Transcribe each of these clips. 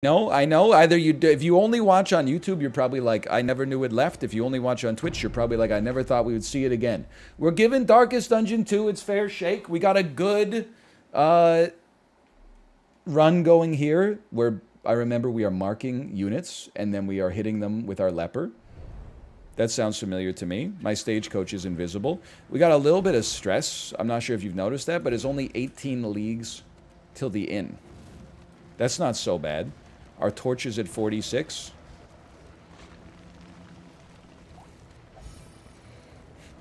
No, I know. Either if you only watch on YouTube, you're probably like, I never knew it left. If you only watch on Twitch, you're probably like, I never thought we would see it again. We're giving Darkest Dungeon 2 its fair shake. We got a good run going here where I remember we are marking units and then we are hitting them with our leper. That sounds familiar to me. My stagecoach is invisible. We got a little bit of stress. I'm not sure if you've noticed that, but it's only 18 leagues till the inn. That's not so bad. Our torch is at 46.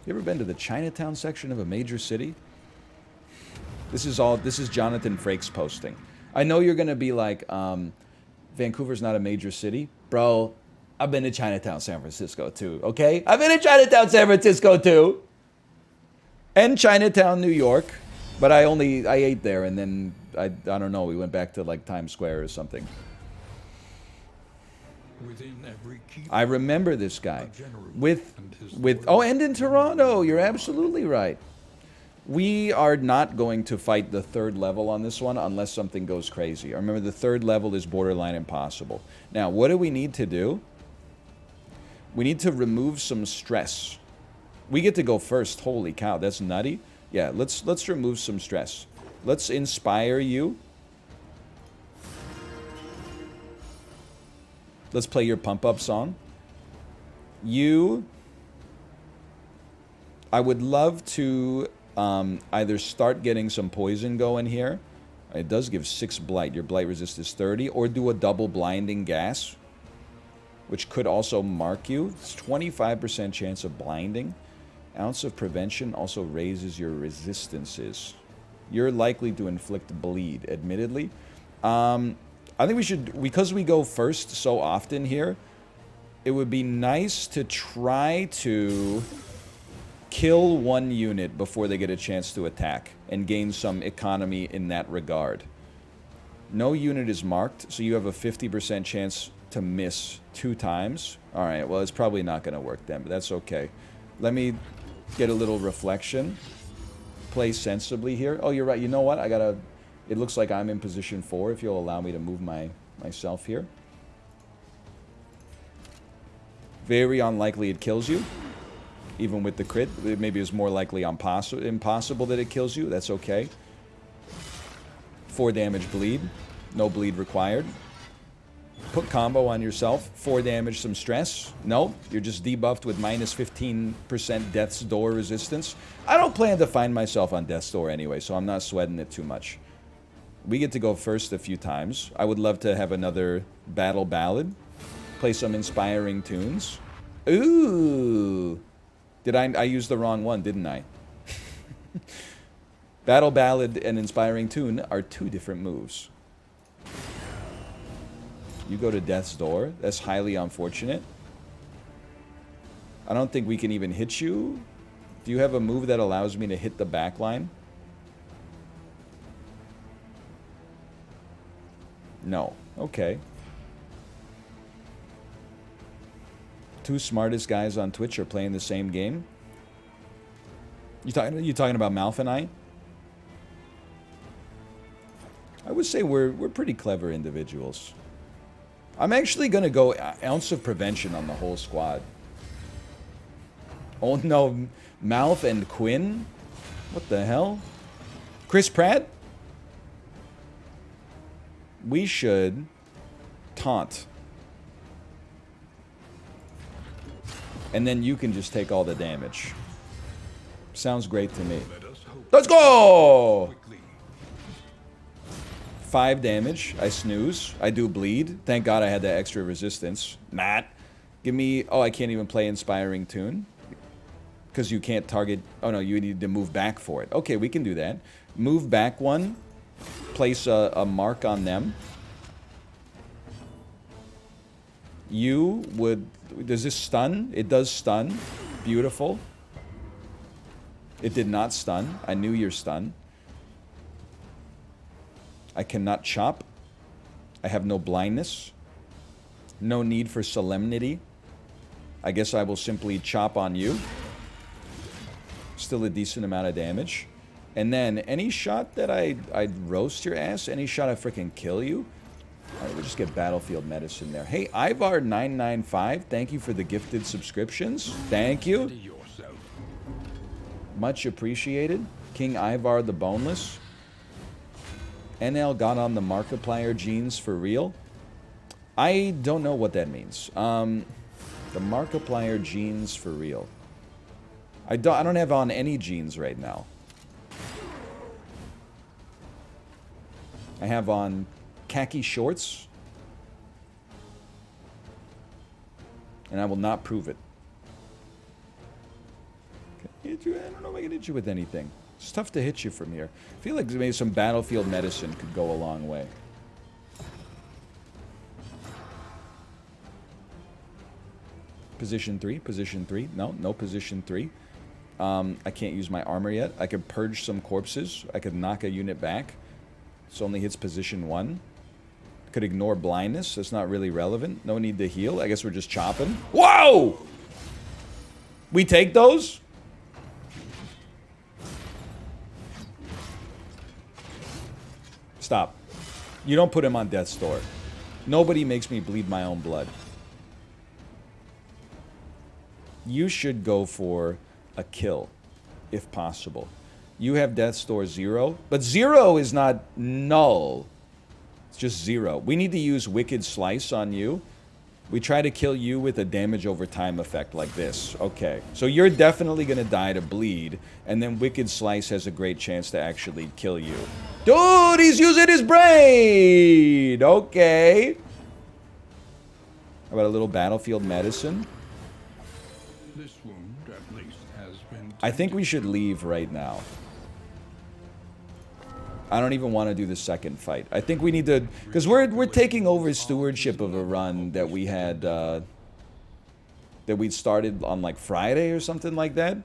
You ever been to the Chinatown section of a major city? This is Jonathan Frakes posting. I know you're gonna be like, Vancouver's not a major city. Bro, I've been to Chinatown, San Francisco too, okay? I've been to Chinatown, San Francisco too. And Chinatown, New York. But I ate there and then, I don't know, we went back to like Times Square or something. I remember this guy. And in Toronto, you're absolutely right. We are not going to fight the third level on this one unless something goes crazy. I remember the third level is borderline impossible. Now, what do we need to do? We need to remove some stress. We get to go first. Holy cow, that's nutty. Yeah, let's remove some stress. Let's inspire you. Let's play your pump-up song. I would love to either start getting some poison going here. It does give 6 blight. Your blight resist is 30. Or do a double blinding gas, which could also mark you. It's 25% chance of blinding. Ounce of prevention also raises your resistances. You're likely to inflict bleed, admittedly. I think we should, because we go first so often here, it would be nice to try to kill one unit before they get a chance to attack and gain some economy in that regard. No unit is marked, so you have a 50% chance to miss 2 times. Alright, well, it's probably not going to work then, but that's okay. Let me get a little reflection. Play sensibly here. Oh, you're right. You know what? It looks like I'm in position 4, if you'll allow me to move myself here. Very unlikely it kills you. Even with the crit. Maybe it's more likely impossible that it kills you. That's okay. 4 damage bleed. No bleed required. Put combo on yourself. 4 damage, some stress. Nope. You're just debuffed with minus 15% Death's Door resistance. I don't plan to find myself on Death's Door anyway, so I'm not sweating it too much. We get to go first a few times. I would love to have another battle ballad. Play some inspiring tunes. Ooh! I used the wrong one, didn't I? Battle ballad and inspiring tune are 2 different moves. You go to Death's Door. That's highly unfortunate. I don't think we can even hit you. Do you have a move that allows me to hit the back line? No. Okay. 2 smartest guys on Twitch are playing the same game. You talking about Malf and I? I would say we're pretty clever individuals. I'm actually gonna go Ounce of Prevention on the whole squad. Oh no, Malf and Quinn? What the hell? Chris Pratt? We should taunt. And then you can just take all the damage. Sounds great to me. Let's go! 5 damage. I snooze. I do bleed. Thank God I had that extra resistance. Matt, give me... Oh, I can't even play Inspiring Tune. Because you can't target... Oh, no, you need to move back for it. Okay, we can do that. Move back 1. Place a mark on them. You would... Does this stun? It does stun. Beautiful. It did not stun. I knew you're stunned. I cannot chop. I have no blindness. No need for solemnity. I guess I will simply chop on you. Still a decent amount of damage. And then any shot that I'd roast your ass, any shot I freaking kill you, Alright, we'll just get Battlefield Medicine there. Hey, Ivar995, thank you for the gifted subscriptions. Thank you. Much appreciated. King Ivar the Boneless. NL got on the Markiplier genes for real. I don't know what that means. The Markiplier genes for real. I don't have on any jeans right now. I have on khaki shorts. And I will not prove it. I don't know if I can hit you with anything. It's tough to hit you from here. I feel like maybe some Battlefield Medicine could go a long way. Position 3, position 3. No, no position 3. I can't use my armor yet. I could purge some corpses. I could knock a unit back. This only hits position 1. Could ignore blindness. That's not really relevant. No need to heal. I guess we're just chopping. Whoa! We take those? Stop. You don't put him on death's door. Nobody makes me bleed my own blood. You should go for a kill, if possible. You have death's door 0, but 0 is not null. It's just 0. We need to use Wicked Slice on you. We try to kill you with a damage over time effect like this. Okay. So you're definitely going to die to bleed, and then Wicked Slice has a great chance to actually kill you. Dude, he's using his brain! Okay. How about a little Battlefield Medicine? This wound, at least, has been... I think we should leave right now. I don't even want to do the second fight. I think we need to... Because we're taking over stewardship of a run that we had... that we started on, like, Friday or something like that.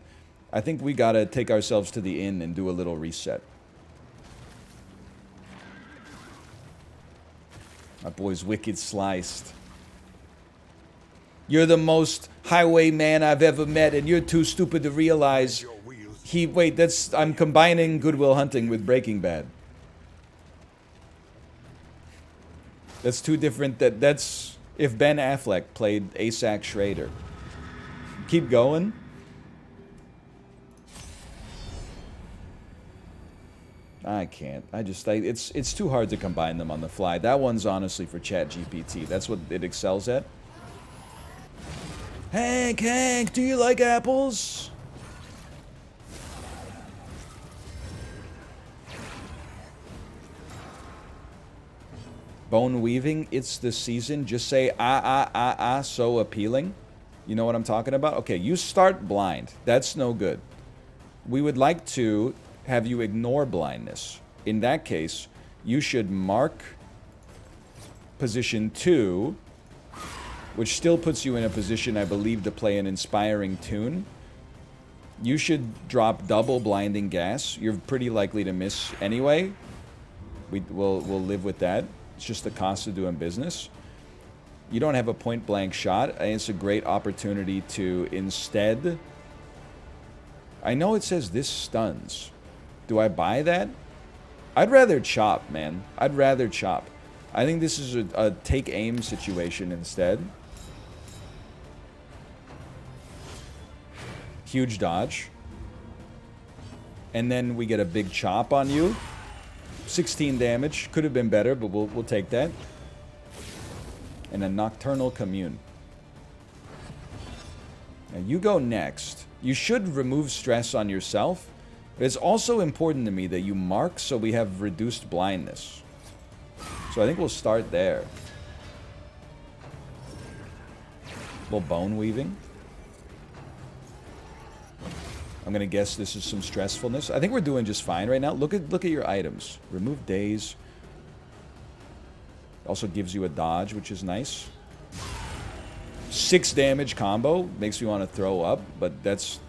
I think we gotta take ourselves to the inn and do a little reset. My boy's Wicked Sliced. You're the most highwayman I've ever met, and you're too stupid to realize... Wait, that's... I'm combining Good Will Hunting with Breaking Bad. That's two different... That's... If Ben Affleck played Asac Schrader. Keep going. I can't. It's too hard to combine them on the fly. That one's honestly for ChatGPT. That's what it excels at. Hank, do you like apples? Bone weaving, it's the season. Just say, so appealing. You know what I'm talking about? Okay, you start blind. That's no good. We would like to have you ignore blindness. In that case, you should mark position 2, which still puts you in a position, I believe, to play an inspiring tune. You should drop double blinding gas. You're pretty likely to miss anyway. We'll live with that. It's just the cost of doing business. You don't have a point-blank shot. I think it's a great opportunity to instead... I know it says this stuns. Do I buy that? I'd rather chop, man. I'd rather chop. I think this is a take aim situation instead. Huge dodge. And then we get a big chop on you. 16 damage. Could have been better, but we'll take that. And a Nocturnal Commune. Now you go next. You should remove stress on yourself. But it's also important to me that you mark so we have reduced blindness. So I think we'll start there. A little bone weaving. I'm gonna guess this is some stressfulness. I think we're doing just fine right now. Look at your items. Remove daze. Also gives you a dodge, which is nice. 6 damage combo makes me want to throw up, but that's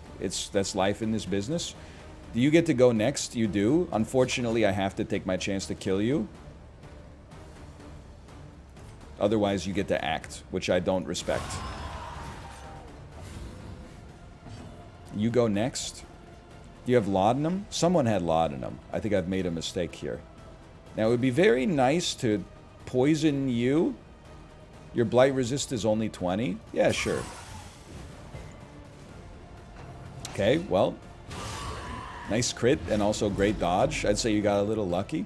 life in this business. Do you get to go next? You do. Unfortunately, I have to take my chance to kill you. Otherwise, you get to act, which I don't respect. You go next. Do you have laudanum? Someone had laudanum. I think I've made a mistake here. Now, it would be very nice to poison you? Your blight resist is only 20? Yeah, sure. Okay, well. Nice crit and also great dodge. I'd say you got a little lucky.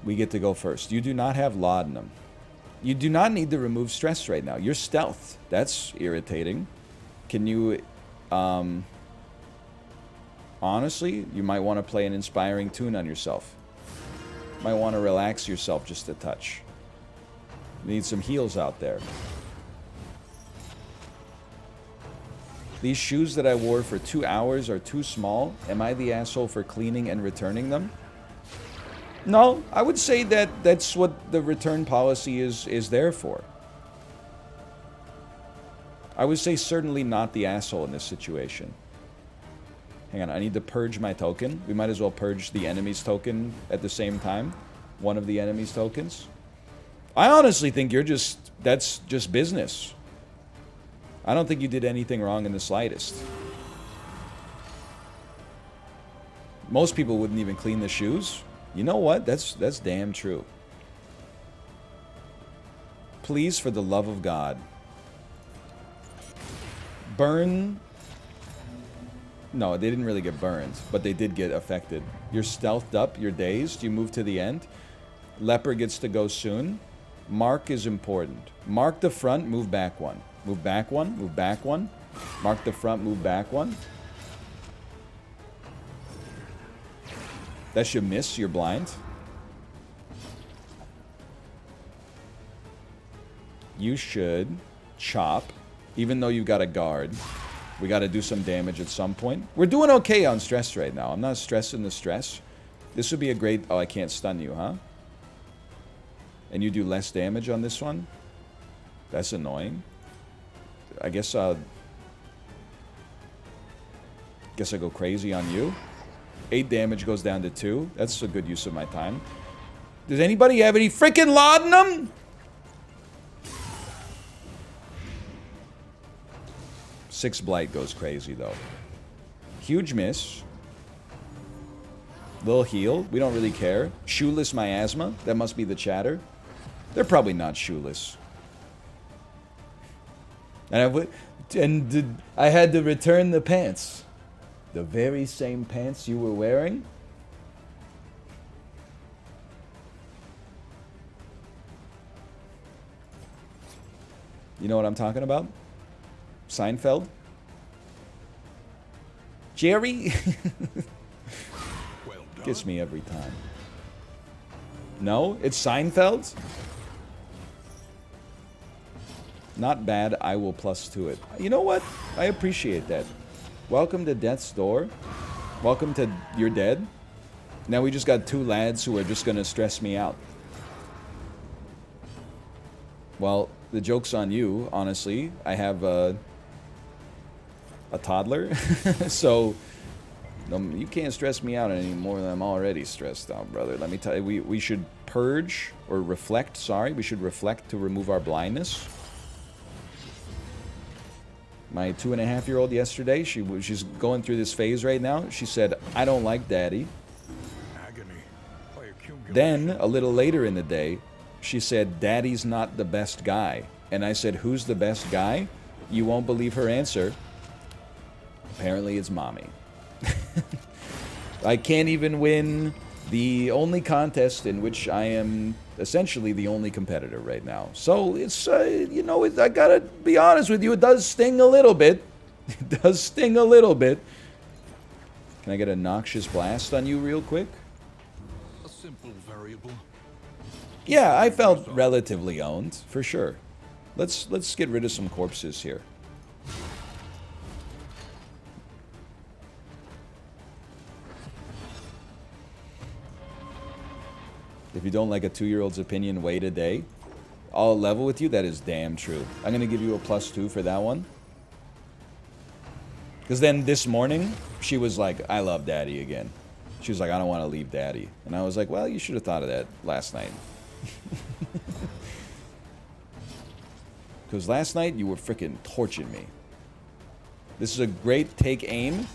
We get to go first. You do not have laudanum. You do not need to remove stress right now. You're stealth. That's irritating. Can you... honestly, you might want to play an inspiring tune on yourself. Might want to relax yourself just a touch. You need some heals out there. These shoes that I wore for 2 hours are too small. Am I the asshole for cleaning and returning them? No, I would say that that's what the return policy is there for. I would say certainly not the asshole in this situation. Hang on, I need to purge my token. We might as well purge the enemy's token at the same time. One of the enemy's tokens. I honestly think you're just... that's just business. I don't think you did anything wrong in the slightest. Most people wouldn't even clean the shoes. You know what? That's damn true. Please, for the love of God. Burn... No, they didn't really get burned, but they did get affected. You're stealthed up, you're dazed, you move to the end. Leper gets to go soon. Mark is important. Mark the front, move back one. Move back one, move back one. Mark the front, move back one. That should miss, you're blind. You should chop, even though you've got a guard. We got to do some damage at some point. We're doing okay on stress right now. I'm not stressing the stress. This would be a great... Oh, I can't stun you, huh? And you do less damage on this one? That's annoying. I guess I'll go crazy on you. 8 damage goes down to 2. That's a good use of my time. Does anybody have any freaking laudanum? 6 blight goes crazy, though. Huge miss. Little heal. We don't really care. Shoeless miasma. That must be the chatter. They're probably not shoeless. And I had to return the pants. The very same pants you were wearing? You know what I'm talking about? Seinfeld? Jerry? Well done. Gets me every time. No? It's Seinfeld? Not bad, I will plus to it. You know what? I appreciate that. Welcome to Death's Door. Welcome to You're Dead. Now we just got 2 lads who are just gonna stress me out. Well, the joke's on you, honestly. I have a toddler, so you can't stress me out any more than I'm already stressed out, brother. Let me tell you, we should purge, or reflect, sorry. We should reflect to remove our blindness. My 2.5-year-old yesterday, she's going through this phase right now. She said, I don't like daddy. Agony by accumulation. Then, a little later in the day, she said, daddy's not the best guy. And I said, who's the best guy? You won't believe her answer. Apparently it's mommy. I can't even win the only contest in which I am essentially the only competitor right now. So it's, you know, I gotta be honest with you, it does sting a little bit. It does sting a little bit. Can I get a noxious blast on you real quick? A simple variable. Yeah, I felt relatively owned, for sure. Let's get rid of some corpses here. If you don't like a 2-year-old's opinion, wait a day. I'll level with you, that is damn true. I'm gonna give you a +2 for that one. Because then this morning, she was like, I love daddy again. She was like, I don't want to leave daddy. And I was like, well, you should have thought of that last night. Because last night, you were freaking torching me. This is a great take aim.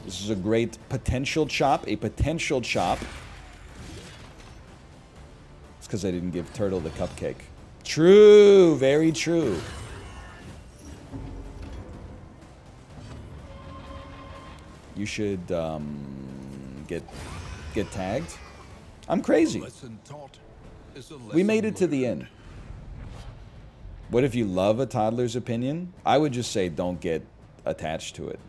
This This is a great potential chop. A potential chop. It's because I didn't give Turtle the cupcake. True. Very true. You should get tagged. I'm crazy. We made it to the end. What if you love a toddler's opinion? I would just say don't get attached to it.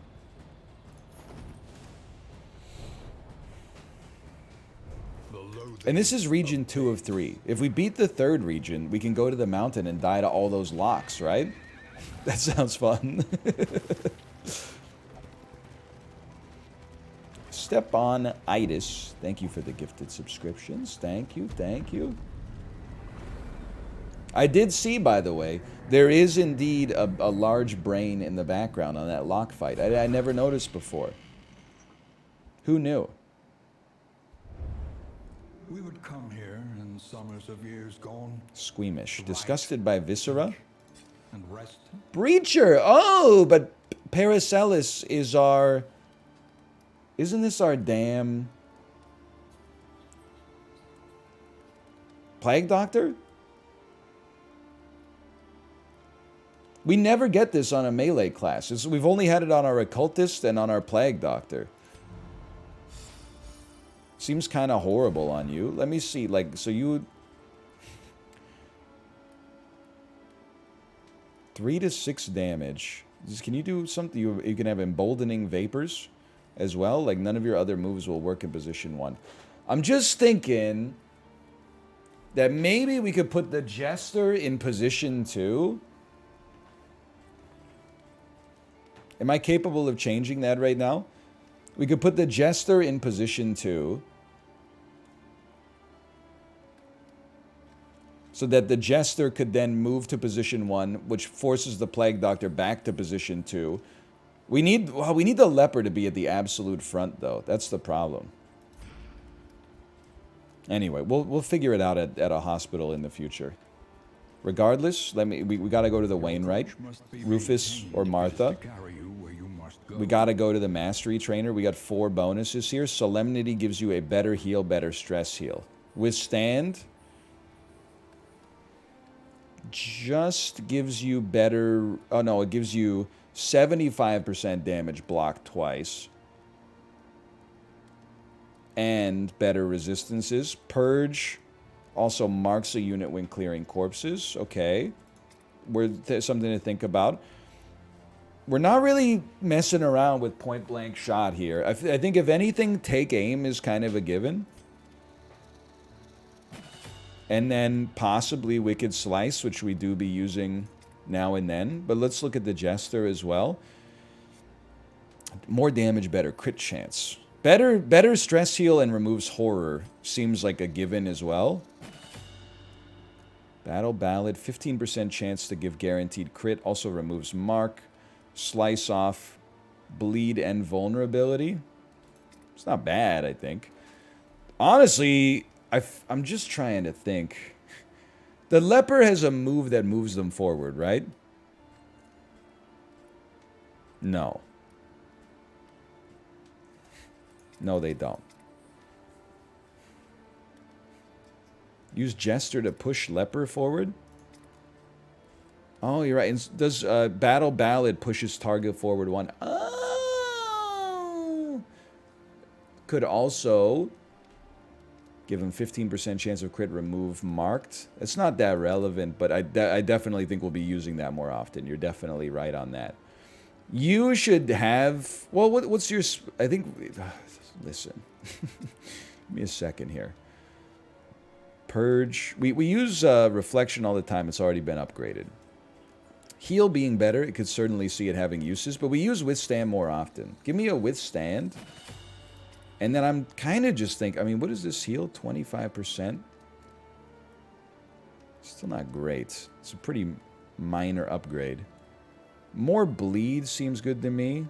And this is region 2 of 3. If we beat the 3rd region, we can go to the mountain and die to all those locks, right? That sounds fun. Stepan-itis, thank you for the gifted subscriptions. Thank you, thank you. I did see, by the way, there is indeed a large brain in the background on that lock fight. I never noticed before. Who knew? We would come here in summers of years gone. Squeamish. Disgusted by viscera? And rest. Breacher! Oh, but Paracelsus is our... Isn't this our damn... Plague Doctor? We never get this on a melee class. We've only had it on our Occultist and on our Plague Doctor. Seems kind of horrible on you. Let me see, like, so you... 3 to 6 damage. Can you do something? You can have Emboldening Vapors as well. Like, none of your other moves will work in position 1. I'm just thinking that maybe we could put the Jester in position 2. Am I capable of changing that right now? We could put the Jester in position 2. So that the Jester could then move to position 1, which forces the Plague Doctor back to position 2. We need the Leper to be at the absolute front, though. That's the problem. Anyway, we'll figure it out at a hospital in the future. Regardless, we gotta go to the Wainwright, Rufus or Martha. We gotta go to the Mastery Trainer. We got 4 bonuses here. Solemnity gives you a better heal, better stress heal. Withstand just gives you better... Oh, no, it gives you 75% damage blocked twice. And better resistances. Purge also marks a unit when clearing corpses. Okay. Something to think about. We're not really messing around with point-blank shot here. I think, if anything, take aim is kind of a given. And then possibly Wicked Slice, which we do be using now and then. But let's look at the Jester as well. More damage, better crit chance. Better stress heal and removes horror seems like a given as well. Battle Ballad, 15% chance to give guaranteed crit. Also removes mark, slice off, bleed, and vulnerability. It's not bad, I think. Honestly... I'm just trying to think. The Leper has a move that moves them forward, right? No. No, they don't. Use Jester to push Leper forward? Oh, you're right. And does Battle Ballad pushes target forward 1? Oh! Could also... Give him 15% chance of crit, remove marked. It's not that relevant, but I definitely think we'll be using that more often. You're definitely right on that. You should have... Well, what's your... I think... Listen. Give me a second here. Purge. We use Reflection all the time. It's already been upgraded. Heal being better. It could certainly see it having uses, but we use Withstand more often. Give me a Withstand. And then I'm kind of just thinking, I mean, what does this heal? 25%? Still not great. It's a pretty minor upgrade. More bleed seems good to me.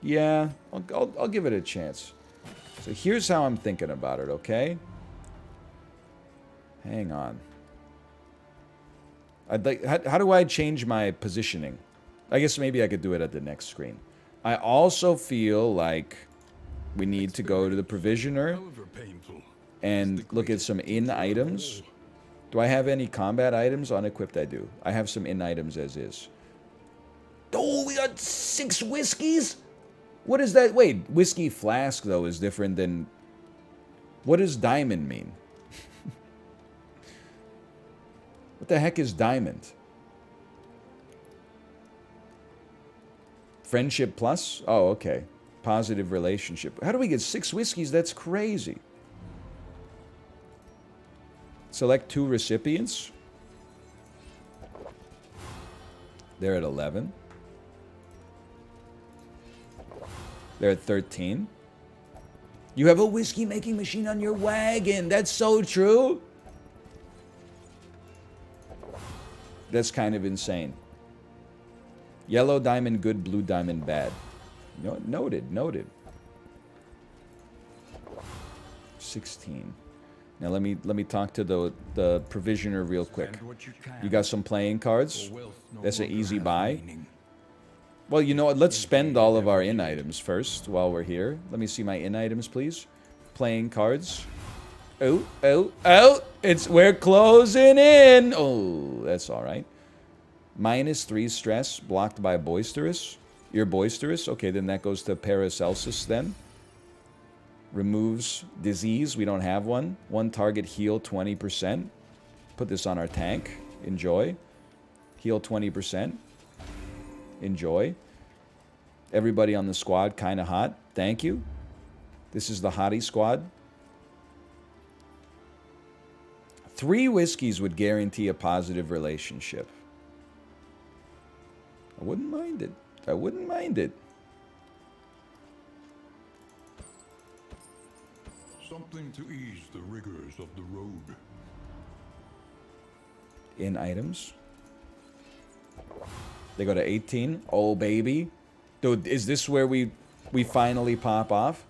Yeah, I'll give it a chance. So here's how I'm thinking about it, okay? Hang on. How do I change my positioning? I guess maybe I could do it at the next screen. I also feel like we need to go to the provisioner However painful, and look at some in items. Do I have any combat items? Unequipped, I do. I have some in items as is. Oh, we got 6 whiskeys? What is that? Wait, whiskey flask, though, is different than... What does diamond mean? What the heck is diamond? Friendship plus? Oh, okay. Positive relationship. How do we get 6 whiskeys? That's crazy. Select 2 recipients. They're at 11. They're at 13. You have a whiskey making machine on your wagon. That's so true. That's kind of insane. Yellow diamond good, blue diamond bad. Noted, noted. 16. Now let me talk to the provisioner real quick. You got some playing cards? That's an easy buy. Well, you know what? Let's spend all of our in items first while we're here. Let me see my in items, please. Playing cards. Oh, oh, oh! We're closing in. Oh, that's all right. -3 stress blocked by boisterous. You're boisterous. Okay, then that goes to Paracelsus then. Removes disease. We don't have one. One target heal 20%. Put this on our tank. Enjoy. Heal 20%. Enjoy. Everybody on the squad kind of hot. Thank you. This is the hottie squad. 3 whiskeys would guarantee a positive relationship. I wouldn't mind it. I wouldn't mind it. Something to ease the rigors of the road. In items. They go to 18. Oh, baby. Dude, is this where we finally pop off?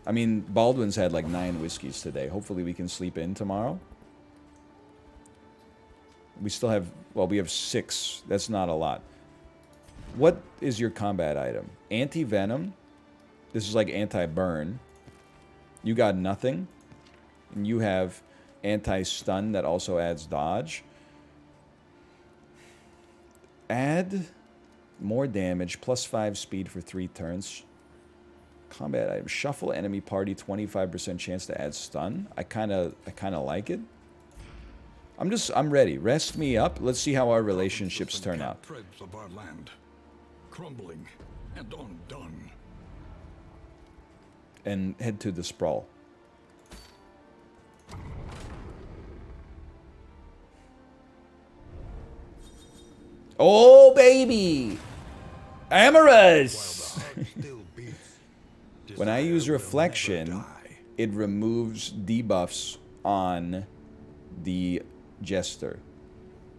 I mean, Baldwin's had like 9 whiskeys today. Hopefully we can sleep in tomorrow. We still have... Well, we have 6. That's not a lot. What is your combat item? Anti-venom. This is like anti-burn. You got nothing. And you have anti-stun that also adds dodge. Add more damage, +5 speed for 3 turns. Combat item. Shuffle enemy party, 25% chance to add stun. I kinda like it. I'm ready. Rest me up. Let's see how our relationships turn out. Threads of our land, crumbling and undone. And head to the Sprawl. Oh, baby! Amorous! When I use Reflection, it removes debuffs on the Jester.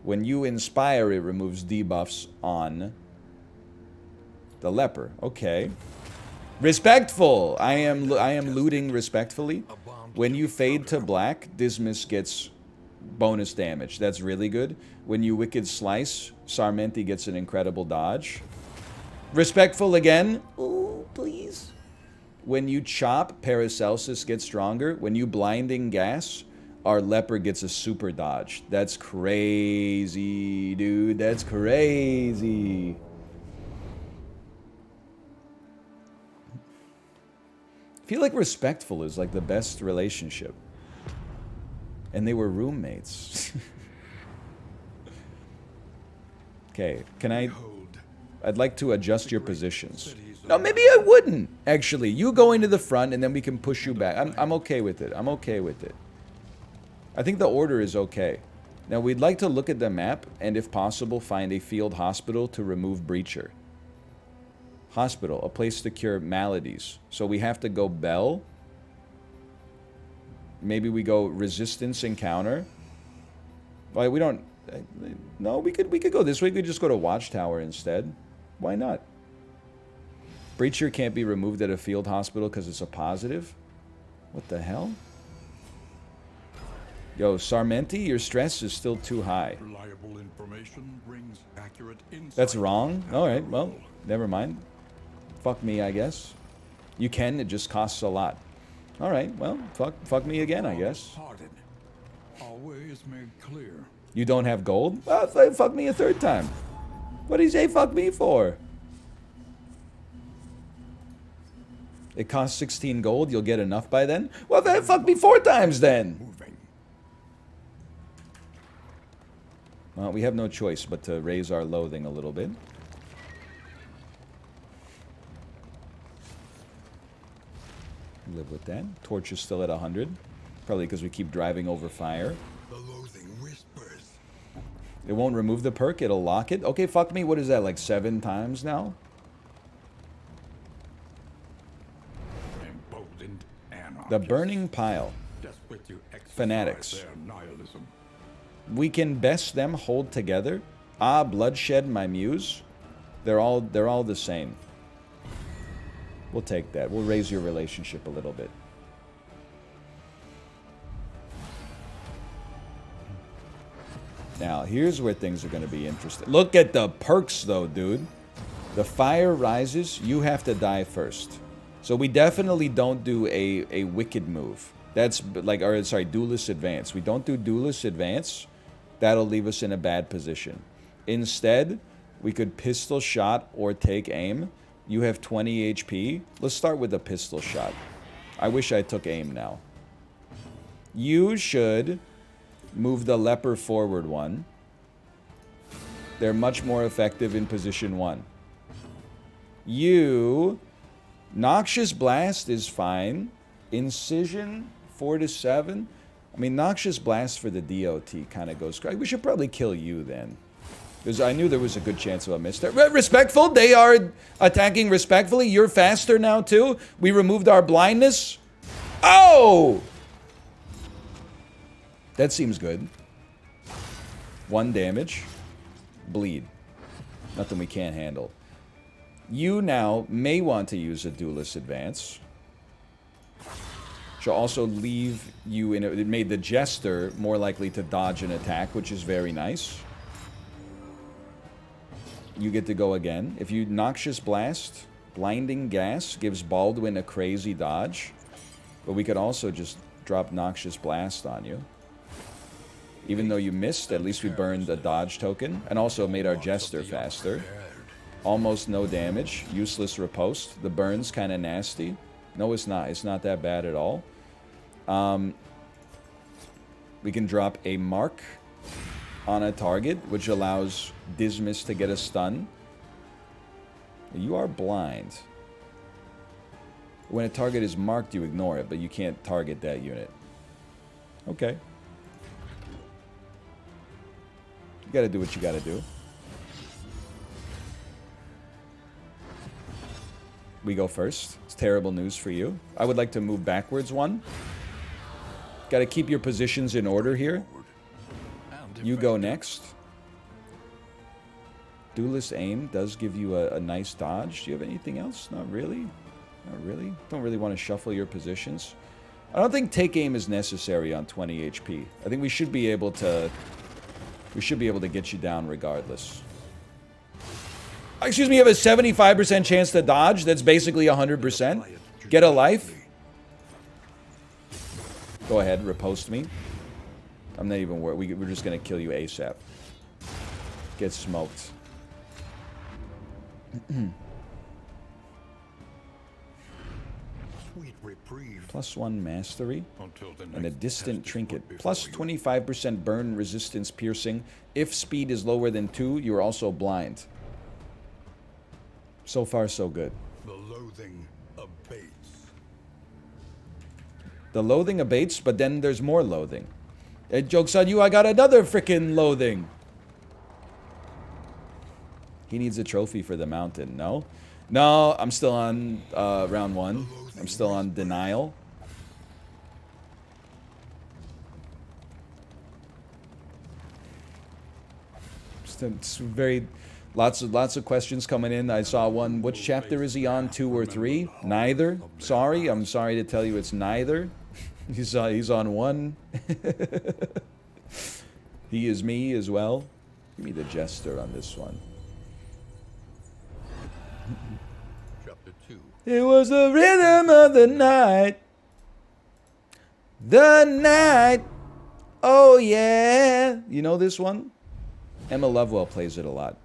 When you Inspire, it removes debuffs on the Leper. Okay. Respectful! I am looting respectfully. When you fade to black, Dismas gets bonus damage. That's really good. When you Wicked Slice, Sarmenti gets an incredible dodge. Respectful again. Ooh, please. When you chop, Paracelsus gets stronger. When you Blinding Gas, our Leper gets a super dodge. That's crazy, dude. That's crazy. I feel like Respectful is like the best relationship. And they were roommates. Okay, can I'd like to adjust your positions. No, maybe I wouldn't, actually. You go into the front and then we can push you back. I'm okay with it. I'm okay with it. I think the order is okay. Now, we'd like to look at the map and, if possible, find a field hospital to remove Breacher. Hospital, a place to cure maladies. So we have to go Bell. Maybe we go Resistance Encounter. Well, we don't... No, we could go this way. We could just go to Watchtower instead. Why not? Breacher can't be removed at a field hospital because it's a positive? What the hell? Yo, Sarmenti, your stress is still too high. Reliable information brings accurate insight. That's wrong? Alright, well, Never mind. Fuck me, I guess. You can, it just costs a lot. Alright, well, fuck me again, I guess. Pardon. Always made clear. You don't have gold? Well, fuck me a third time. What did he say fuck me for? It costs 16 gold, you'll get enough by then? Well, then fuck me 4 times then! Moving. Well, we have no choice but to raise our loathing a little bit. Live with that. Torch is still at 100. Probably because we keep driving over fire. The loathing whispers. It won't remove the perk, it'll lock it. Okay, fuck me, what is that, like 7 times now? Emboldened anarchists. The Burning Pile. Desperate to exercise Fanatics. their nihilism. We can best them hold together. Ah, Bloodshed, my muse. They're all the same. We'll take that. We'll raise your relationship a little bit. Now, here's where things are going to be interesting. Look at the perks, though, dude. The fire rises, you have to die first. So we definitely don't do a wicked move. That's like, or sorry, Duelist Advance. We don't do Duelist Advance. That'll leave us in a bad position. Instead, we could pistol shot or take aim. You have 20 HP. Let's start with a pistol shot. I wish I took aim now. You should move the leper forward 1. They're much more effective in position 1. You... Noxious Blast is fine. Incision 4 to 7. I mean, Noxious Blast for the DOT kind of goes crazy. We should probably kill you then. Because I knew there was a good chance of a miss there. Respectful? They are attacking respectfully. You're faster now, too. We removed our blindness. Oh! That seems good. 1 damage. Bleed. Nothing we can't handle. You now may want to use a Duelist Advance. She'll also leave you in a... It made the Jester more likely to dodge an attack, which is very nice. You get to go again. If you Noxious Blast, Blinding Gas gives Baldwin a crazy dodge. But we could also just drop Noxious Blast on you. Even though you missed, at least we burned a dodge token. And also made our Jester faster. Almost no damage. Useless Riposte. The burn's kind of nasty. No, it's not. It's not that bad at all. We can drop a Mark on a target, which allows Dismiss to get a stun. You are blind. When a target is marked, you ignore it, but you can't target that unit. Okay. You gotta do what you gotta do. We go first. It's terrible news for you. I would like to move backwards 1. Gotta keep your positions in order here. You go next. Duelist Aim does give you a nice dodge. Do you have anything else? Not really. Not really. Don't really want to shuffle your positions. I don't think Take Aim is necessary on 20 HP. I think we should be able to... We should be able to get you down regardless. Excuse me, you have a 75% chance to dodge? That's basically 100%? Get a life? Go ahead, riposte me. I'm not even worried. We're just going to kill you ASAP. Get smoked. Sweet reprieve. +1 mastery. Until the And a next distant test is trinket. put Plus before you. 25% burn resistance piercing. If speed is lower than 2, you're also blind. So far, so good. The loathing abates. The loathing abates, but then there's more loathing. Joke's on you, I got another frickin' loathing. He needs a trophy for the mountain, no? No, I'm still on round 1. I'm still on denial. It's very... Lots of questions coming in. I saw one. Which chapter is he on? 2 or 3? Neither. Sorry. I'm sorry to tell you it's neither. He's on 1. He is me as well. Give me the Jester on this one. Chapter 2. It was the rhythm of the night. The night. Oh, yeah. You know this one? Emma Lovewell plays it a lot.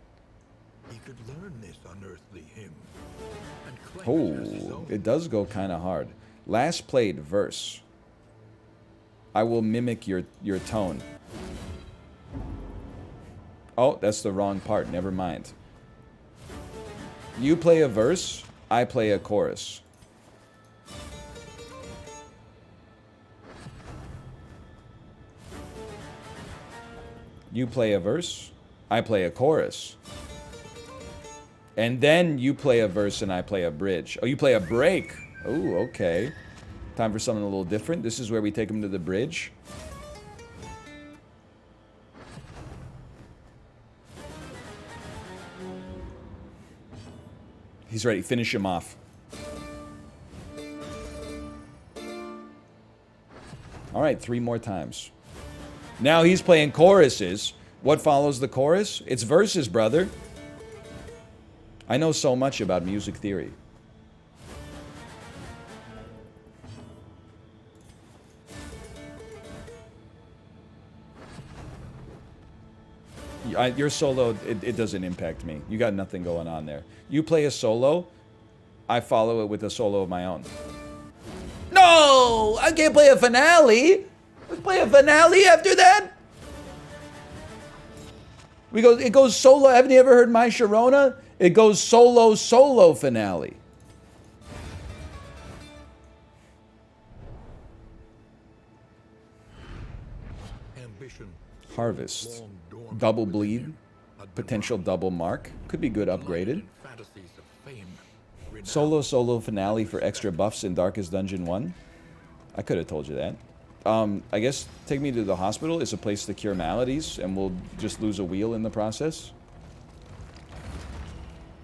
He could learn this unearthly hymn and claim it as his Oh, own. it does go kind of hard. Last played verse. I will mimic your tone. Oh, that's the wrong part. Never mind. You play a verse, I play a chorus. You play a verse, I play a chorus. And then you play a verse and I play a bridge. Oh, you play a break. Oh, okay. Time for something a little different. This is where we take them to the bridge. He's ready. Finish him off. All right, 3 more times. Now he's playing choruses. What follows the chorus? It's verses, brother. I know so much about music theory. Your solo, it doesn't impact me. You got nothing going on there. You play a solo, I follow it with a solo of my own. No! I can't play a finale! Let's play a finale after that? It goes solo. Haven't you ever heard My Sharona? It goes solo finale. Ambition, Harvest. long dormant Double within bleed. him, had been Potential double mark. Could be good upgraded. in fantasies of fame, renown, Solo finale for extra buffs in Darkest Dungeon 1. I could have told you that. I guess take me to the hospital. It's a place to cure maladies, and we'll just lose a wheel in the process.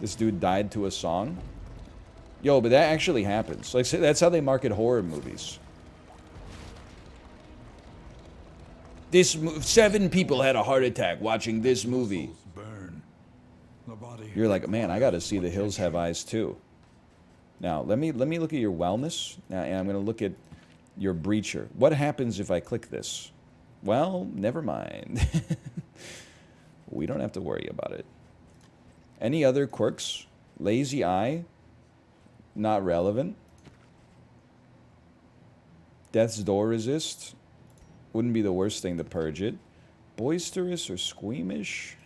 This dude died to a song. Yo, but that actually happens. Like, that's how they market horror movies. 7 people had a heart attack watching this movie. muscles burn. The body You're like, man, I got to see The Hills Have Eyes too. Now, let me look at your wellness, and I'm going to look at your breacher. What happens if I click this? Well, never mind. We don't have to worry about it. Any other quirks? Lazy eye? Not relevant. Death's door resist? Wouldn't be the worst thing to purge it. Boisterous or squeamish?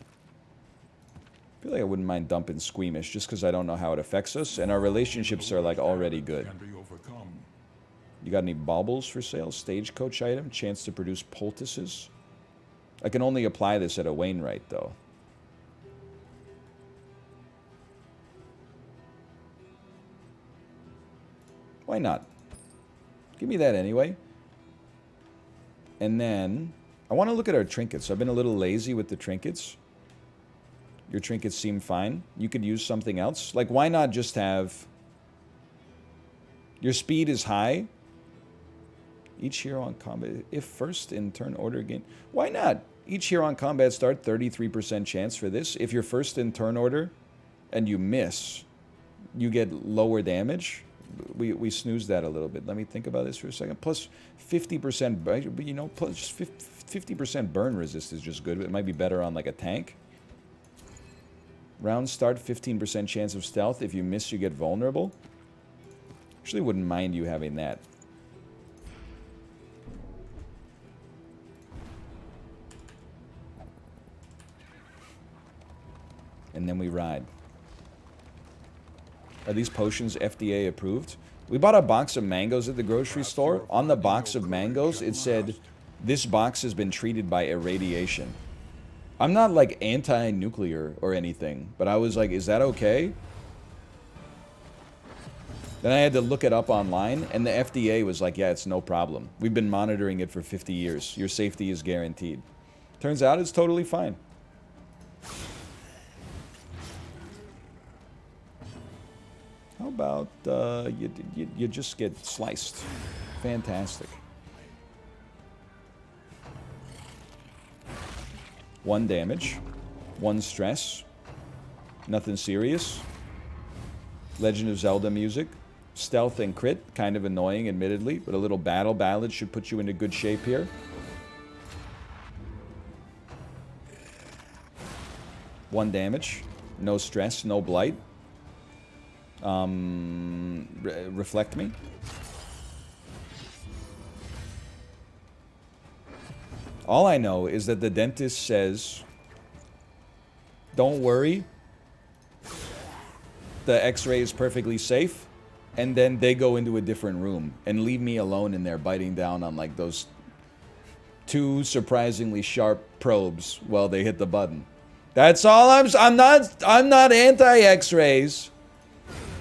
I feel like I wouldn't mind dumping squeamish just because I don't know how it affects us, and our relationships are like already good. can be overcome. You got any baubles for sale? Stagecoach item? Chance to produce poultices? I can only apply this at a Wainwright, though. Why not? Give me that anyway. And then, I want to look at our trinkets. I've been a little lazy with the trinkets. Your trinkets seem fine. You could use something else. Like, why not just have... Your speed is high. Each hero on combat, if first in turn order gain. Why not? Each hero on combat start, 33% chance for this. If you're first in turn order and you miss, you get lower damage. We snooze that a little bit. Let me think about this for a second. Plus 50%, you know, plus 50% burn resist is just good. It might be better on like a tank. Round start, 15% chance of stealth. If you miss, you get vulnerable. Actually wouldn't mind you having that. And then we ride. Are these potions FDA approved? We bought a box of mangoes at the grocery store. On the box of mangoes, it said, this box has been treated by irradiation. I'm not like anti-nuclear or anything, but I was like, is that okay? Then I had to look it up online, and the FDA was like, yeah, it's no problem. We've been monitoring it for 50 years. Your safety is guaranteed. Turns out it's totally fine. How about you just get sliced? Fantastic. 1 damage, 1 stress, nothing serious. Legend of Zelda music. Stealth and crit, kind of annoying, admittedly, but a little battle ballad should put you into good shape here. One damage. No stress, no blight. Reflect me. All I know is that the dentist says, don't worry, the x-ray is perfectly safe, and then they go into a different room and leave me alone in there biting down on like those two surprisingly sharp probes while they hit the button. That's all I'm not anti-x-rays.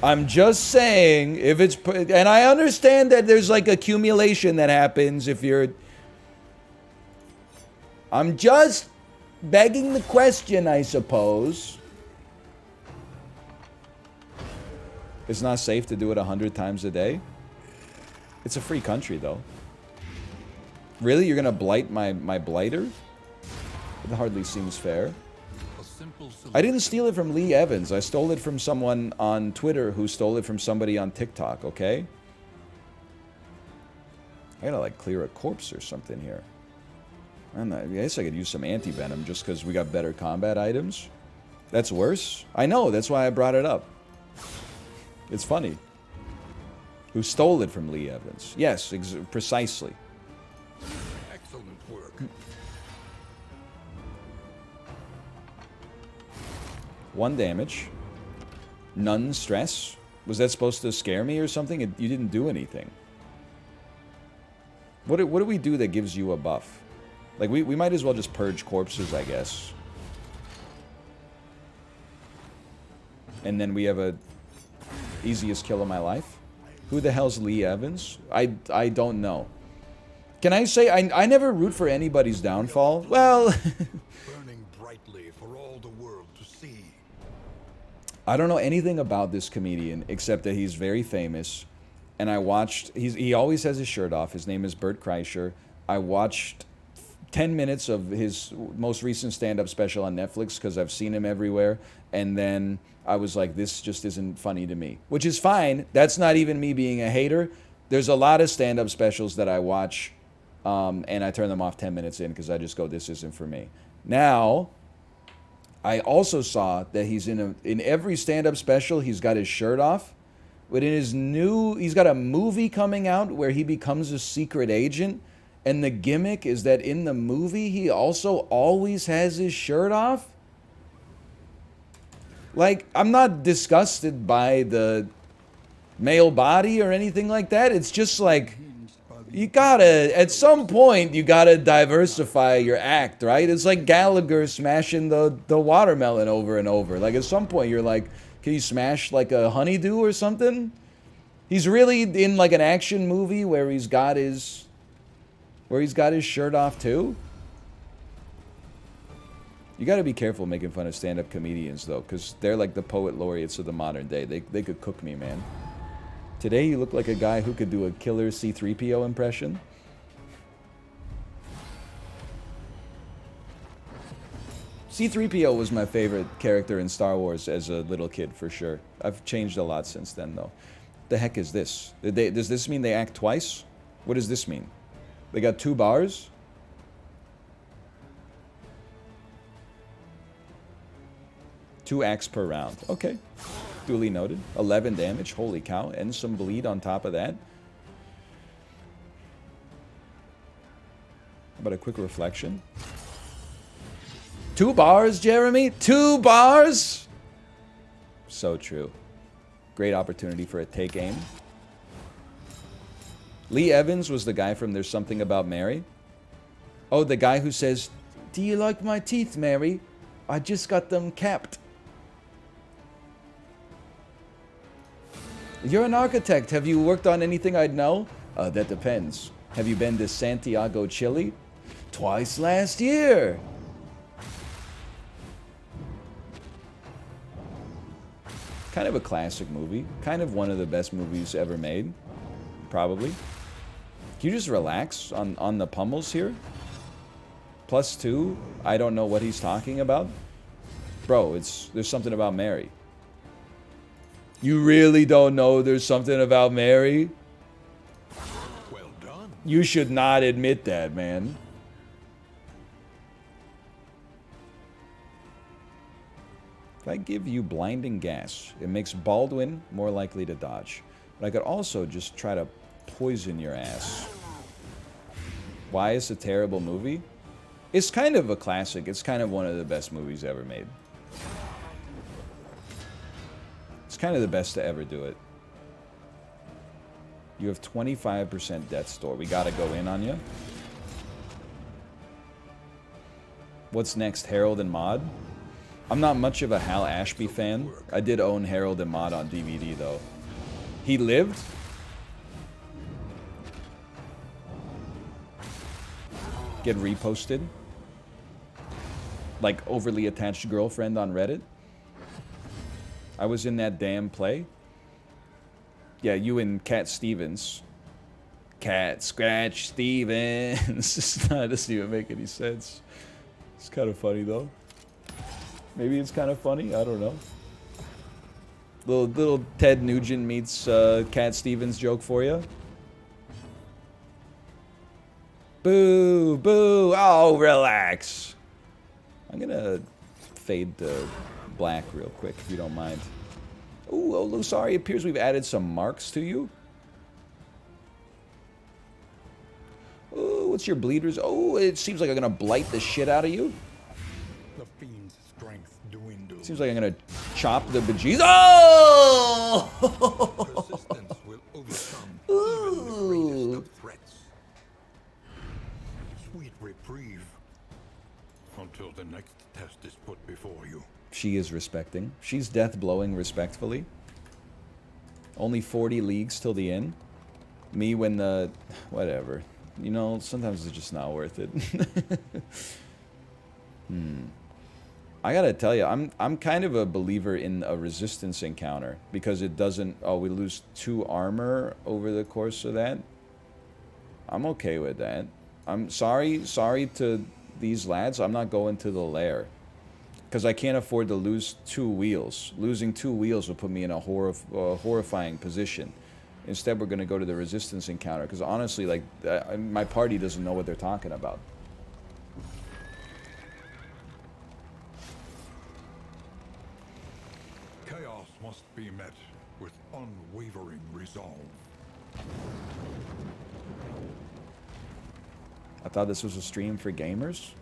I'm just saying if it's, and I understand that there's like accumulation that happens if you're, I'm just begging the question, I suppose. It's not safe to do it 100 times a day. It's a free country, though. Really? You're gonna blight my blighter? It hardly seems fair. I didn't steal it from Lee Evans. I stole it from someone on Twitter who stole it from somebody on TikTok, okay? I gotta, like, clear a corpse or something here. I guess I could use some anti-venom just because we got better combat items. That's worse? I know, that's why I brought it up. It's funny. Who stole it from Lee Evans. Yes, precisely. Excellent work. One damage. None stress. Was that supposed to scare me or something? You didn't do anything. What do we do that gives you a buff? Like, we might as well just purge corpses, I guess. And then we have a easiest kill of my life. Who the hell's Lee Evans? I don't know. Can I say I never root for anybody's downfall? Well, Burning brightly for all the world to see. I don't know anything about this comedian except that he's very famous. And I watched, he always has his shirt off. His name is Bert Kreischer. I watched 10 minutes of his most recent stand-up special on Netflix because I've seen him everywhere. And then I was like, this just isn't funny to me. Which is fine. That's not even me being a hater. There's a lot of stand-up specials that I watch and I turn them off 10 minutes in because I just go, this isn't for me. Now, I also saw that he's in every stand-up special, he's got his shirt off. But in his he's got a movie coming out where he becomes a secret agent. And the gimmick is that in the movie, he also always has his shirt off. Like, I'm not disgusted by the male body or anything like that. It's just like, you gotta, at some point, you gotta diversify your act, right? It's like Gallagher smashing the watermelon over and over. Like, at some point, you're like, can you smash like a honeydew or something? He's really in like an action movie where he's got his shirt off too. You got to be careful making fun of stand-up comedians though, because they're like the poet laureates of the modern day. They could cook me, man. Today you look like a guy who could do a killer C-3PO impression. C-3PO was my favorite character in Star Wars as a little kid, for sure. I've changed a lot since then, though. The heck is this? Does this mean they act twice? What does this mean? They got 2 bars? Two acts per round. Okay. Duly noted. 11 damage. Holy cow. And some bleed on top of that. How about a quick reflection? 2 bars, Jeremy? 2 bars? So true. Great opportunity for a take aim. Lee Evans was the guy from There's Something About Mary. Oh, the guy who says, "Do you like my teeth, Mary? I just got them capped." You're an architect. Have you worked on anything I'd know? That depends. Have you been to Santiago, Chile? Twice last year. Kind of a classic movie. Kind of one of the best movies ever made. Probably. Can you just relax on the pummels here? +2. I don't know what he's talking about. Bro, There's Something About Mary. You really don't know there's something about Mary? Well done. You should not admit that, man. If I give you blinding gas, it makes Baldwin more likely to dodge. But I could also just try to poison your ass. Why is it a terrible movie? It's kind of a classic. It's kind of one of the best movies ever made. It's kind of the best to ever do it. You have 25% death store. We gotta go in on you. What's next? Harold and Maude? I'm not much of a Hal Ashby fan. I did own Harold and Maude on DVD, though. He lived? Get reposted? Like overly attached girlfriend on Reddit? I was in that damn play? Yeah, you and Cat Stevens. Cat Scratch Stevens. That doesn't even make any sense. It's kind of funny, though. Maybe it's kind of funny. I don't know. Little Ted Nugent meets Cat Stevens joke for you. Boo, boo. Oh, relax. I'm gonna fade to black real quick, if you don't mind. Ooh, oh, Lusari, it appears we've added some marks to you. Ooh, what's your bleeders? Oh, it seems like I'm gonna blight the shit out of you. The fiend's strength dwindles. Seems like I'm gonna chop the bejesus. Oh! Persistence will overcome even the greatest of threats. Sweet reprieve until the next test is put before you. She is respecting. She's death blowing respectfully. Only 40 leagues till the end. Me when the... Whatever. You know, sometimes it's just not worth it. I gotta tell you, I'm kind of a believer in a resistance encounter. Because it doesn't... Oh, we lose 2 armor over the course of that. I'm okay with that. I'm sorry to these lads. I'm not going to the lair. Because I can't afford to lose 2 wheels. Losing 2 wheels will put me in a horrifying position. Instead, we're going to go to the resistance encounter. Because honestly, like, my party doesn't know what they're talking about. Chaos must be met with unwavering resolve. I thought this was a stream for gamers.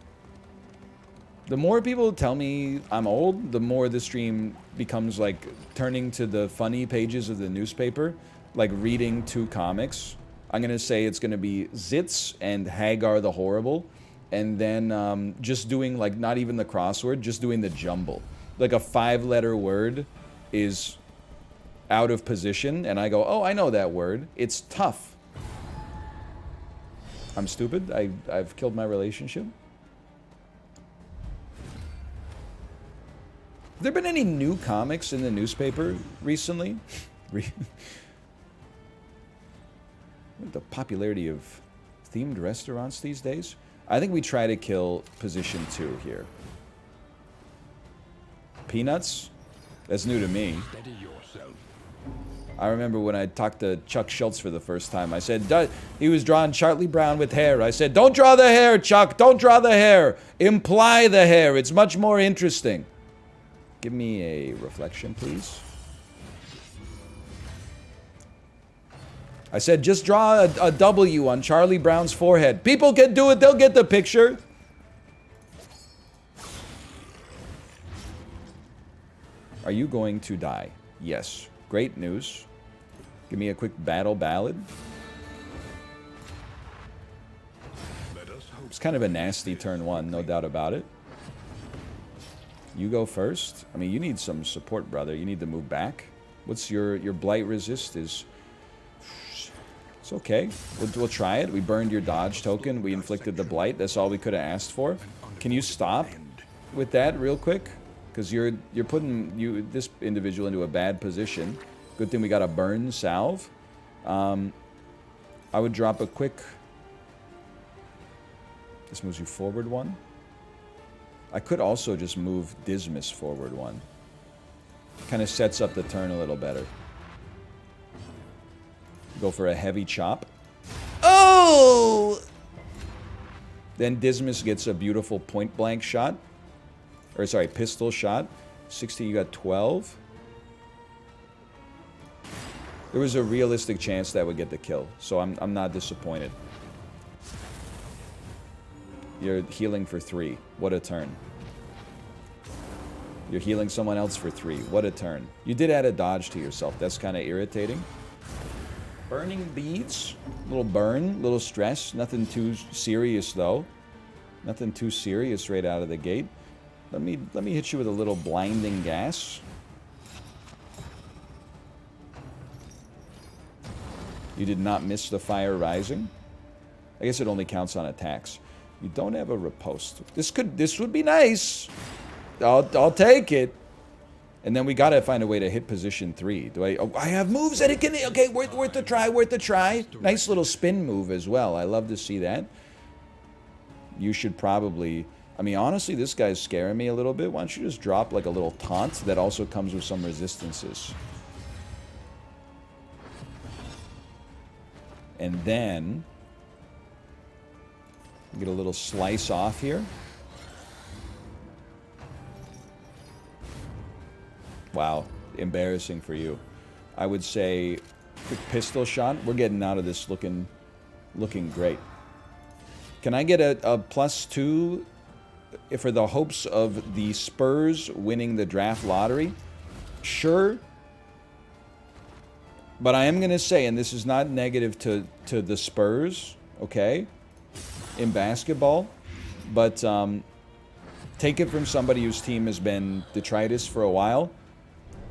The more people tell me I'm old, the more the stream becomes like turning to the funny pages of the newspaper, like reading 2 comics. I'm going to say it's going to be Zitz and Hagar the Horrible, and then just doing like not even the crossword, just doing the jumble. Like a 5-letter word is out of position, and I go, oh, I know that word. It's tough. I'm stupid. I've killed my relationship. Have there been any new comics in the newspaper recently? The popularity of themed restaurants these days? I think we try to kill position 2 here. Peanuts? That's new to me. Steady yourself. I remember when I talked to Chuck Schultz for the first time. I said, he was drawing Charlie Brown with hair. I said, don't draw the hair, Chuck. Don't draw the hair. Imply the hair. It's much more interesting. Give me a reflection, please. I said, just draw a W on Charlie Brown's forehead. People can do it. They'll get the picture. Are you going to die? Yes. Great news. Give me a quick battle ballad. It's kind of a nasty turn 1, no doubt about it. You go first. I mean, you need some support, brother. You need to move back. What's your blight resist is... It's okay. We'll try it. We burned your dodge token. We inflicted the blight. That's all we could have asked for. Can you stop with that real quick? Because you're putting this individual into a bad position. Good thing we got a burn salve. I would drop a quick... This moves you forward 1. I could also just move Dismas forward 1. Kind of sets up the turn a little better. Go for a heavy chop. Oh! Then Dismas gets a beautiful point-blank shot. Or, sorry, pistol shot. 16, you got 12. There was a realistic chance that would get the kill, so I'm not disappointed. You're healing for 3. What a turn. You're healing someone else for 3. What a turn. You did add a dodge to yourself. That's kind of irritating. Burning beads. Little burn, little stress. Nothing too serious, though. Nothing too serious right out of the gate. Let me hit you with a little blinding gas. You did not miss the fire rising. I guess it only counts on attacks. You don't have a riposte. This would be nice. I'll take it. And then we gotta find a way to hit position 3. I have moves that it can. Okay, worth a try. Worth a try. Nice little spin move as well. I love to see that. You should probably. I mean, honestly, this guy's scaring me a little bit. Why don't you just drop like a little taunt that also comes with some resistances? And then get a little slice off here. Wow, embarrassing for you. I would say quick pistol shot. We're getting out of this looking great. Can I get a +2 for the hopes of the Spurs winning the draft lottery? Sure. But I am going to say, and this is not negative to the Spurs, okay, in basketball, but take it from somebody whose team has been detritus for a while.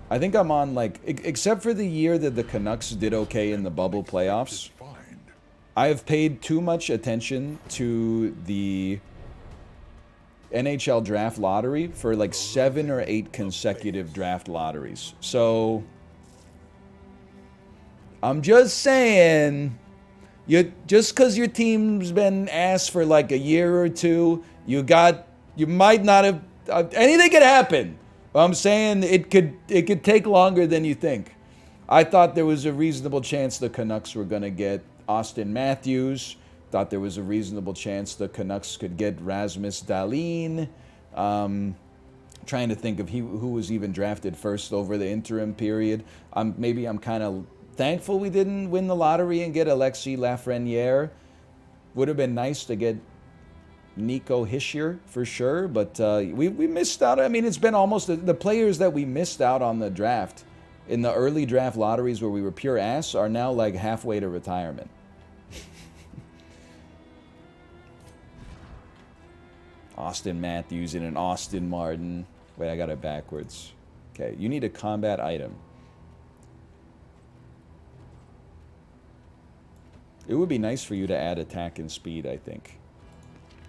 I think I'm on, like, except for the year that the Canucks did okay in the bubble playoffs, I have paid too much attention to the NHL draft lottery for like 7 or 8 consecutive draft lotteries. So I'm just saying, just because your team's been ass for like a year or two, you might not have, anything could happen. I'm saying it could take longer than you think. I thought there was a reasonable chance the Canucks were going to get Austin Matthews. Thought there was a reasonable chance the Canucks could get Rasmus Dahlin. Trying to think of who was even drafted first over the interim period. Maybe I'm kind of thankful we didn't win the lottery and get Alexis Lafreniere. Would have been nice to get Nico Hischier for sure, but we missed out. I mean, it's been almost the players that we missed out on the draft in the early draft lotteries where we were pure ass are now like halfway to retirement. Austin Matthews and an Austin Martin. Wait, I got it backwards. Okay, you need a combat item. It would be nice for you to add attack and speed, I think.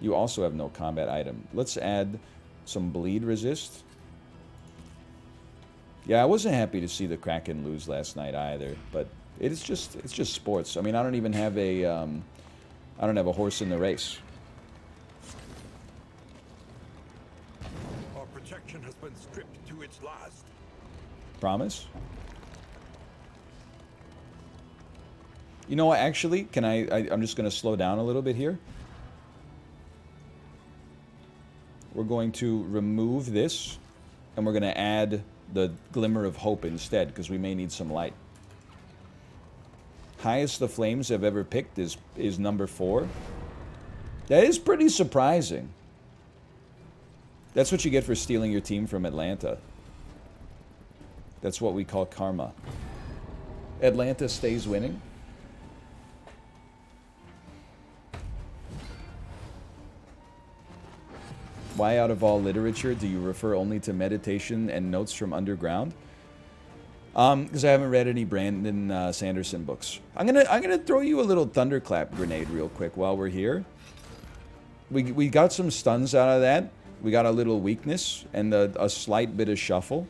You also have no combat item. Let's add some bleed resist. Yeah, I wasn't happy to see the Kraken lose last night either, but it's just sports. I mean, I don't even have a horse in the race. Our protection has been stripped to its last. Promise? You know what, actually, I'm just going to slow down a little bit here. We're going to remove this, and we're going to add the Glimmer of Hope instead, because we may need some light. Highest the Flames have ever picked is number 4. That is pretty surprising. That's what you get for stealing your team from Atlanta. That's what we call karma. Atlanta stays winning. Why out of all literature do you refer only to meditation and notes from underground? Because I haven't read any Brandon Sanderson books. I'm gonna throw you a little thunderclap grenade real quick while we're here. We got some stuns out of that. We got a little weakness and a slight bit of shuffle.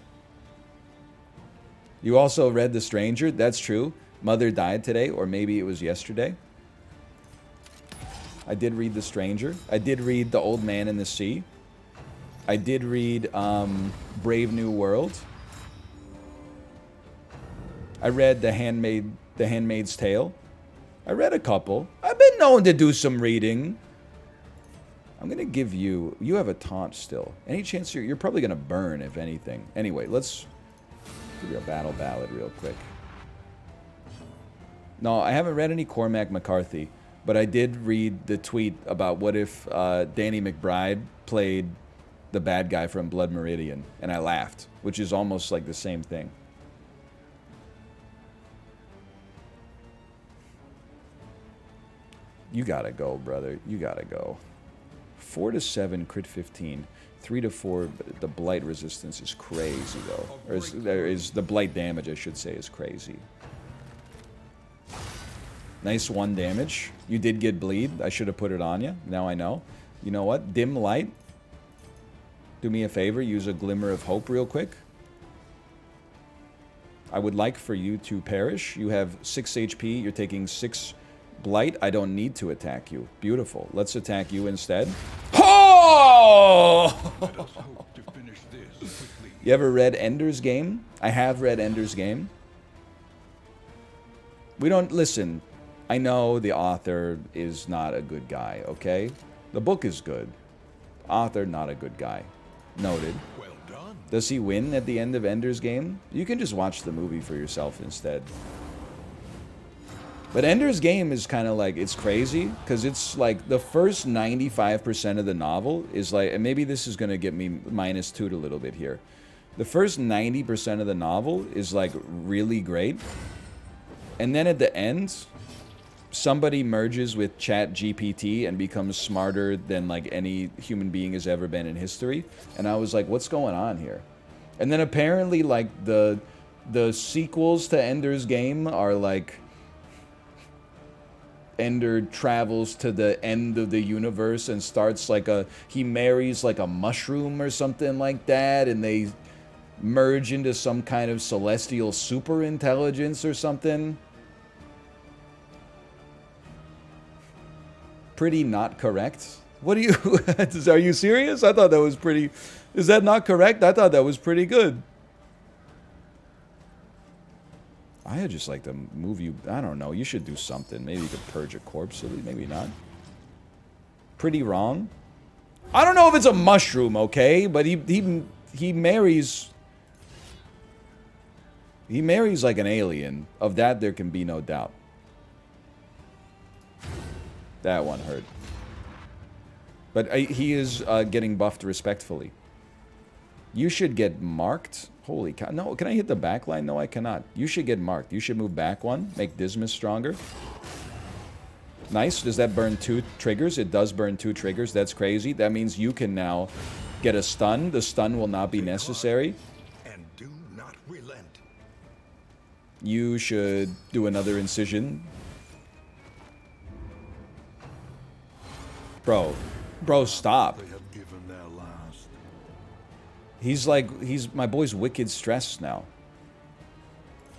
You also read The Stranger. That's true. Mother died today, or maybe it was yesterday. I did read The Stranger. I did read The Old Man in the Sea. I did read Brave New World. I read The Handmaid's Tale. I read a couple. I've been known to do some reading. I'm gonna give you... You have a taunt still. Any chance you're probably gonna burn, if anything. Anyway, let's give you a battle ballad real quick. No, I haven't read any Cormac McCarthy, but I did read the tweet about what if Danny McBride played the bad guy from Blood Meridian, and I laughed, which is almost like the same thing. You gotta go, brother. You gotta go. 4 to 7, crit 15. 3 to 4, the blight resistance is crazy, though. Or is the blight damage, I should say, is crazy. Nice 1 damage. You did get bleed. I should have put it on you. Now I know. You know what? Dim light. Do me a favor. Use a glimmer of hope real quick. I would like for you to perish. You have 6 HP. You're taking 6 blight. I don't need to attack you. Beautiful. Let's attack you instead. Oh! Let us hope to finish this quickly. You ever read Ender's Game? I have read Ender's Game. We don't... Listen, I know the author is not a good guy, okay? The book is good. Author, not a good guy. Noted. Well done. Does he win at the end of Ender's Game? You can just watch the movie for yourself instead. But Ender's Game is kind of like, it's crazy, because it's like the first 95% of the novel is like, and maybe this is going to get me -2 a little bit here. The first 90% of the novel is like really great. And then at the end, somebody merges with ChatGPT and becomes smarter than like any human being has ever been in history. And I was like, what's going on here? And then apparently like the sequels to Ender's Game are like Ender travels to the end of the universe and starts like he marries like a mushroom or something like that, and they merge into some kind of celestial super intelligence or something. Pretty not correct. What do you... Are you serious? I thought that was pretty... Is that not correct? I thought that was pretty good. I'd just like to move you... I don't know. You should do something. Maybe you could purge a corpse. Maybe not. Pretty wrong. I don't know if it's a mushroom, okay? But he marries... He marries like an alien. Of that, there can be no doubt. That one hurt. But he is getting buffed respectfully. You should get marked. Holy cow. No, can I hit the back line? No, I cannot. You should get marked. You should move back 1. Make Dismas stronger. Nice. Does that burn 2 triggers? It does burn 2 triggers. That's crazy. That means you can now get a stun. The stun will not be necessary. And do not relent. You should do another incision. Bro, stop. They have given their last. He's my boy's wicked stressed now.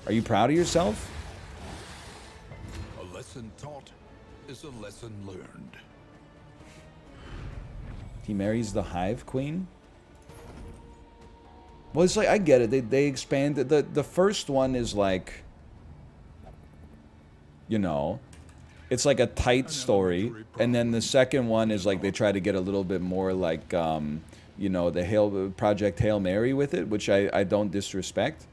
Are you proud of yourself? A lesson taught is a lesson learned. He marries the Hive Queen? Well, it's like, I get it. They expanded. The first one is like, you know, it's like a tight story. And then the second one is like they try to get a little bit more like, you know, the Project Hail Mary with it, which I don't disrespect.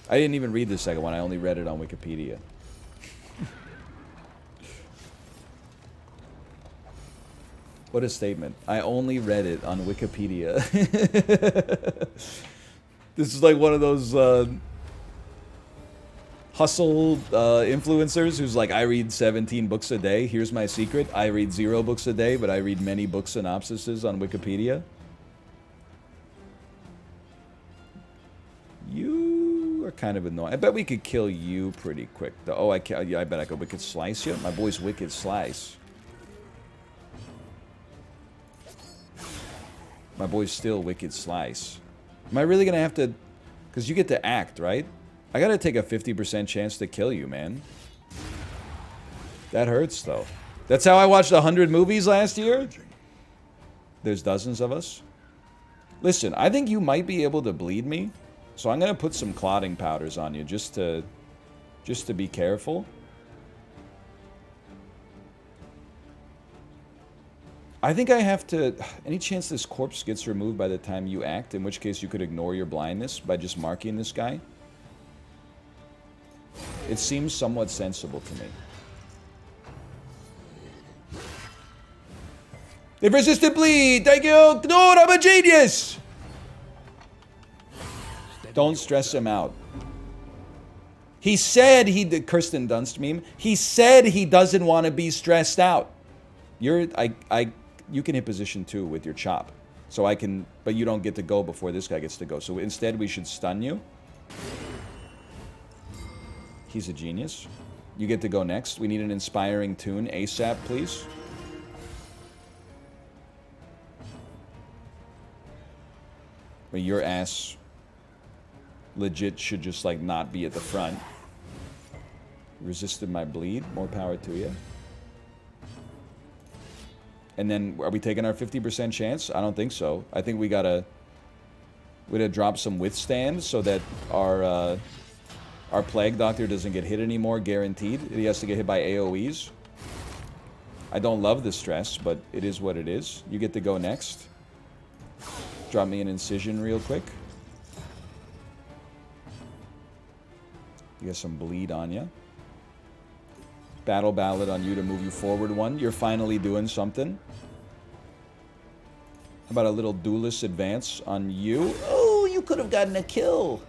I didn't even read the second one. I only read it on Wikipedia. What a statement. I only read it on Wikipedia. This is like one of those hustle influencers who's like, I read 17 books a day. Here's my secret. I read 0 books a day, but I read many book synopsises on Wikipedia. You are kind of annoying. I bet we could kill you pretty quick, though. Oh, I bet I could wicked slice you. My boy's wicked slice. My boy's still wicked slice. Am I really gonna have to... Because you get to act, right? I gotta take a 50% chance to kill you, man. That hurts, though. That's how I watched 100 movies last year? There's dozens of us. Listen, I think you might be able to bleed me. So I'm going to put some clotting powders on you just to be careful. I think I have to... Any chance this corpse gets removed by the time you act? In which case you could ignore your blindness by just marking this guy? It seems somewhat sensible to me. They've resisted bleed! Thank you! Dude, I'm a genius! Don't stress him out. He said he did... Kirsten Dunst meme. He said he doesn't want to be stressed out. You can hit position 2 with your chop. So I can... But you don't get to go before this guy gets to go. So instead we should stun you. He's a genius. You get to go next. We need an inspiring tune ASAP, please. But your ass legit should just, like, not be at the front. Resisted my bleed. More power to you. And then, are we taking our 50% chance? I don't think so. I think we gotta drop some withstand so that our Plague Doctor doesn't get hit anymore, guaranteed. He has to get hit by AoEs. I don't love the stress, but it is what it is. You get to go next. Drop me an incision real quick. You got some bleed on you. Battle Ballad on you to move you forward one. You're finally doing something. How about a little Duelist Advance on you? Oh, you could have gotten a kill.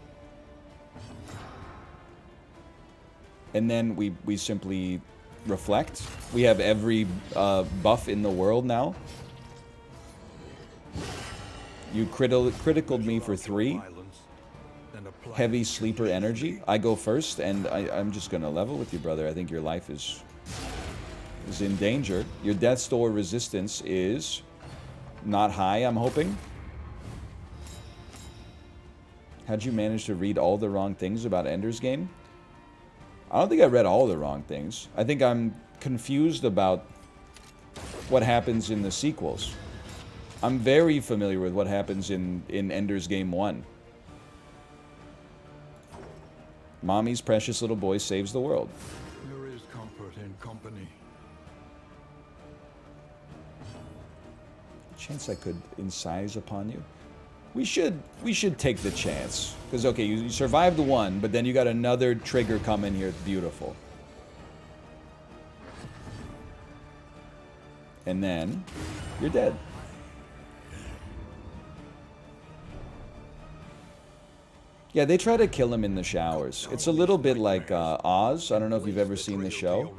And then we simply reflect. We have every buff in the world now. You criticaled me for 3. Heavy sleeper energy. I go first, and I'm just gonna level with you, brother. I think your life is in danger. Your Death's Door resistance is not high, I'm hoping. How'd you manage to read all the wrong things about Ender's Game? I don't think I read all the wrong things. I think I'm confused about what happens in the sequels. I'm very familiar with what happens in Ender's Game 1. Mommy's precious little boy saves the world. There is comfort in company. Chance I could incise upon you. We should take the chance. Because, okay, you survived one, but then you got another trigger coming here. It's beautiful. And then, you're dead. Yeah, they try to kill him in the showers. It's a little bit like Oz. I don't know if you've ever seen the show.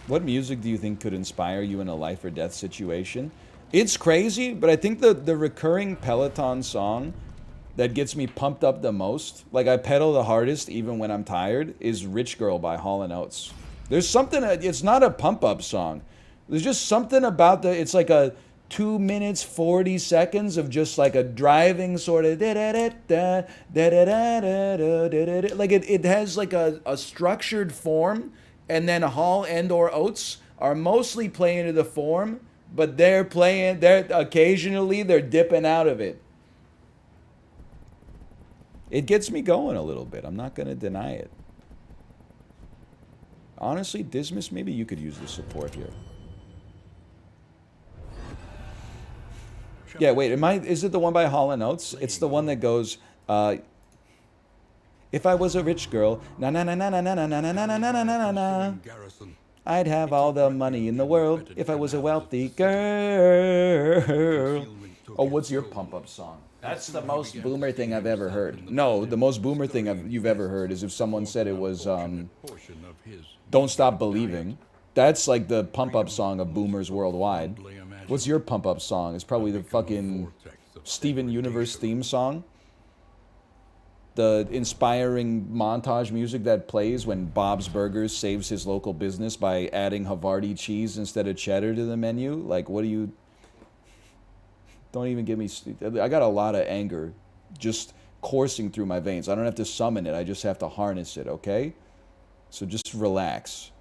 What music do you think could inspire you in a life or death situation? It's crazy, but I think the recurring Peloton song that gets me pumped up the most, like I pedal the hardest even when I'm tired, is Rich Girl by Hall & Oates. There's something, it's not a pump-up song. There's just something about it's like a 2 minutes, 40 seconds of just like a driving sort of da-da-da-da, da-da-da-da-da-da-da. Like it has like a structured form, and then Hall and/or Oates are mostly playing to the form, but occasionally they're dipping out of it. It gets me going a little bit. I'm not going to deny it. Honestly, Dismas, maybe you could use the support here. Yeah, wait, is it the one by Hall & Oates? It's the one that goes, if I was a rich girl, na na na na na na na na na na na na na, I'd have all the money in the world if I was a wealthy girl. Oh, what's your pump-up song? That's the most boomer thing I've ever heard. No, the most boomer thing you've ever heard is if someone said it was, Don't Stop Believing. That's like the pump-up song of boomers worldwide. What's your pump-up song? It's probably the fucking Steven Universe theme song. The inspiring montage music that plays when Bob's Burgers saves his local business by adding Havarti cheese instead of cheddar to the menu. Like, what do you... Don't even give me... I got a lot of anger just coursing through my veins. I don't have to summon it. I just have to harness it, okay? So just relax.